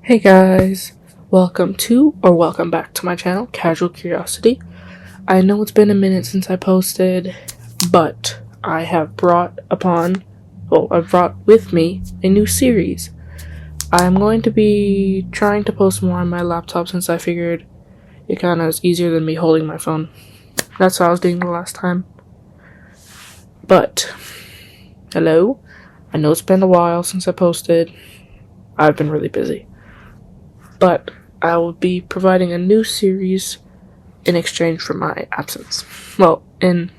Hey guys, welcome back to my channel, Casual Curiosity. I know it's been a minute since I posted, but I've brought with me a new series. I'm going to be trying to post more on my laptop since I figured it kind of is easier than me holding my phone. That's what I was doing the last time. But, hello, I know it's been a while since I posted. I've been really busy. But I will be providing a new series in exchange for my absence. Well, in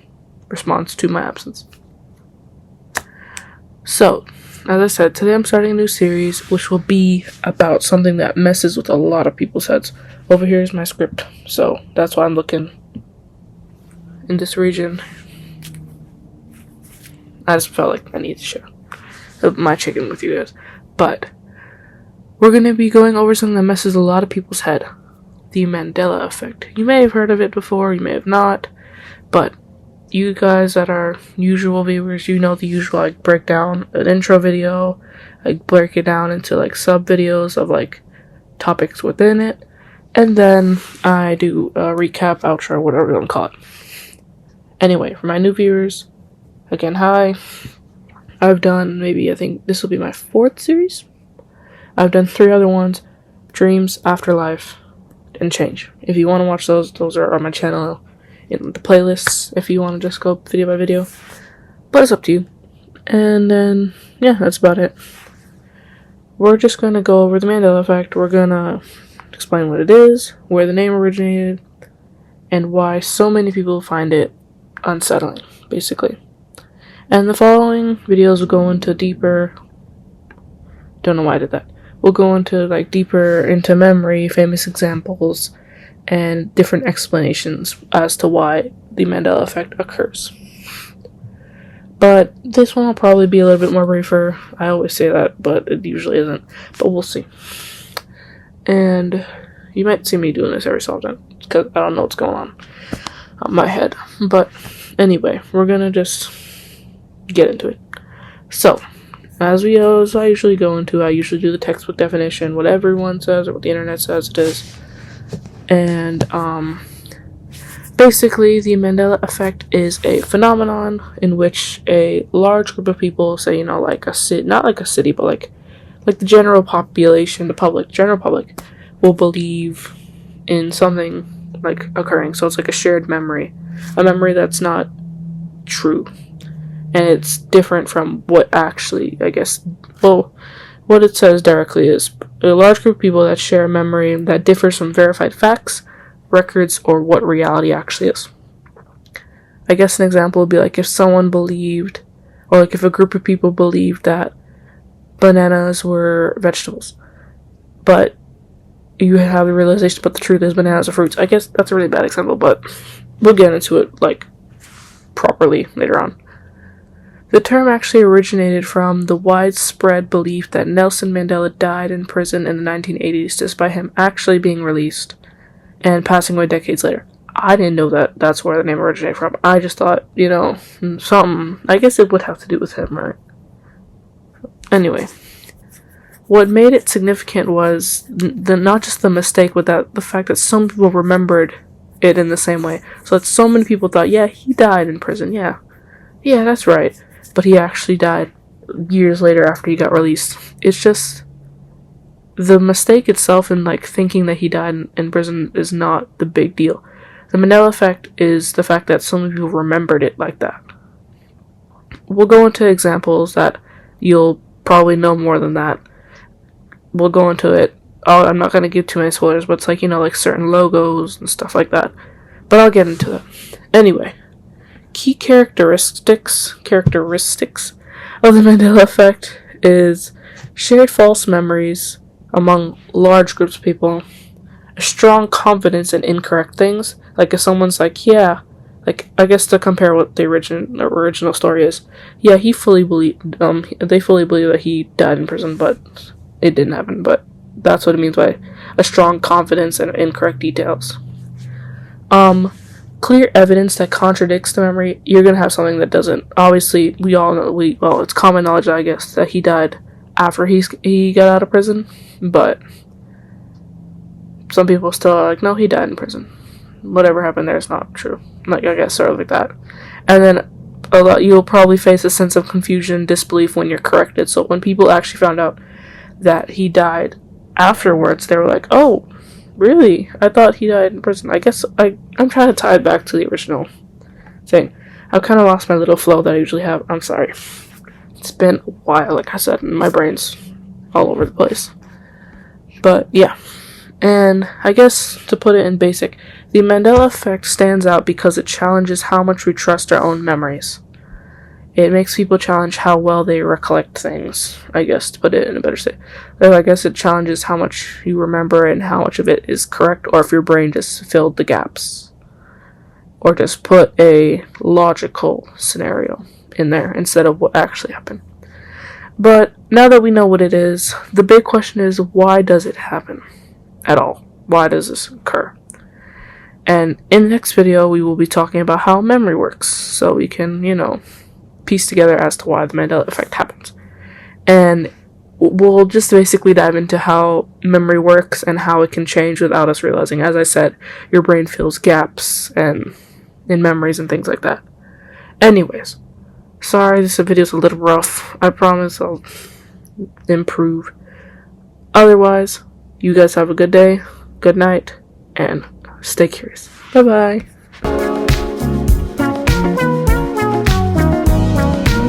response to my absence. So, as I said, today I'm starting a new series which will be about something that messes with a lot of people's heads. Over here is my script, so that's why I'm looking in this region. I just felt like I needed to share my chicken with you guys. But we're going to be going over something that messes a lot of people's head. The Mandela Effect. You may have heard of it before, you may have not. But you guys that are usual viewers, you know the usual. I break down an intro video. I break it down into sub-videos of topics within it. And then I do a recap, outro, whatever you want to call it. Anyway, for my new viewers, again, hi. I've done I think this will be my 4th series. I've done 3 other ones: Dreams, Afterlife, and Change. If you want to watch those are on my channel in the playlists if you want to just go video by video. But it's up to you. And then, yeah, that's about it. We're just going to go over the Mandela Effect. We're going to explain what it is, where the name originated, and why so many people find it unsettling, basically. And the following videos will go into deeper... Don't know why I did that. We'll go into deeper into memory, famous examples, and different explanations as to why the Mandela Effect occurs. But this one will probably be a little bit more briefer. I always say that, but it usually isn't. But we'll see. And you might see me doing this every so often, because I don't know what's going on my head. But anyway, we're gonna just get into it. So, I usually go into, I usually do the textbook definition, what everyone says or what the internet says it is. And basically the Mandela Effect is a phenomenon in which a large group of people, say, like a city, not like a city, but like the general population, general public will believe in something occurring. So it's like a shared memory, a memory that's not true. And it's different from what actually, what it says directly is a large group of people that share a memory that differs from verified facts, records, or what reality actually is. I guess an example would be if someone believed, or if a group of people believed that bananas were vegetables, but you have the realization, but the truth is bananas are fruits. I guess that's a really bad example, but we'll get into it properly later on. The term actually originated from the widespread belief that Nelson Mandela died in prison in the 1980s, despite him actually being released and passing away decades later. I didn't know that that's where the name originated from. I just thought, something. I guess it would have to do with him, right? Anyway, what made it significant was not just the mistake, but the fact that some people remembered it in the same way. So that so many people thought, yeah, he died in prison, yeah, that's right. But he actually died years later after he got released. It's just the mistake itself in thinking that he died in prison is not the big deal. The Mandela Effect is the fact that so many people remembered it like that. We'll go into examples that you'll probably know more than that. We'll go into it. I'm not going to give too many spoilers, but it's certain logos and stuff like that. But I'll get into that. Anyway. Key characteristics of the Mandela Effect is shared false memories among large groups of people, a strong confidence in incorrect things. If someone's I guess to compare what the original story is, yeah, they fully believe that he died in prison, but it didn't happen. But that's what it means by a strong confidence in incorrect details. Clear evidence that contradicts the memory. You're going to have something that doesn't. Obviously, we all know, it's common knowledge, I guess, that he died after he got out of prison, but some people still are like, no, he died in prison. Whatever happened there is not true. Like, I guess, sort of like that. And then you'll probably face a sense of confusion and disbelief when you're corrected. So when people actually found out that he died afterwards, they were like, oh, really? I thought he died in prison. I guess I'm trying to tie it back to the original thing. I've kind of lost my little flow that I usually have. I'm sorry. It's been a while, like I said, and my brain's all over the place. But yeah. And I guess to put it in basic, the Mandela Effect stands out because it challenges how much we trust our own memories. It makes people challenge how well they recollect things, I guess, to put it in a better state. I guess it challenges how much you remember and how much of it is correct, or if your brain just filled the gaps. Or just put a logical scenario in there instead of what actually happened. But now that we know what it is, the big question is, why does it happen at all? Why does this occur? And in the next video, we will be talking about how memory works, so we can, piece together as to why the Mandela Effect happens. And we'll just basically dive into how memory works and how it can change without us realizing. As I said, your brain fills gaps and in memories and things like that. Anyways, sorry this video's a little rough. I promise I'll improve. Otherwise, you guys have a good day, good night, and stay curious. Bye-bye.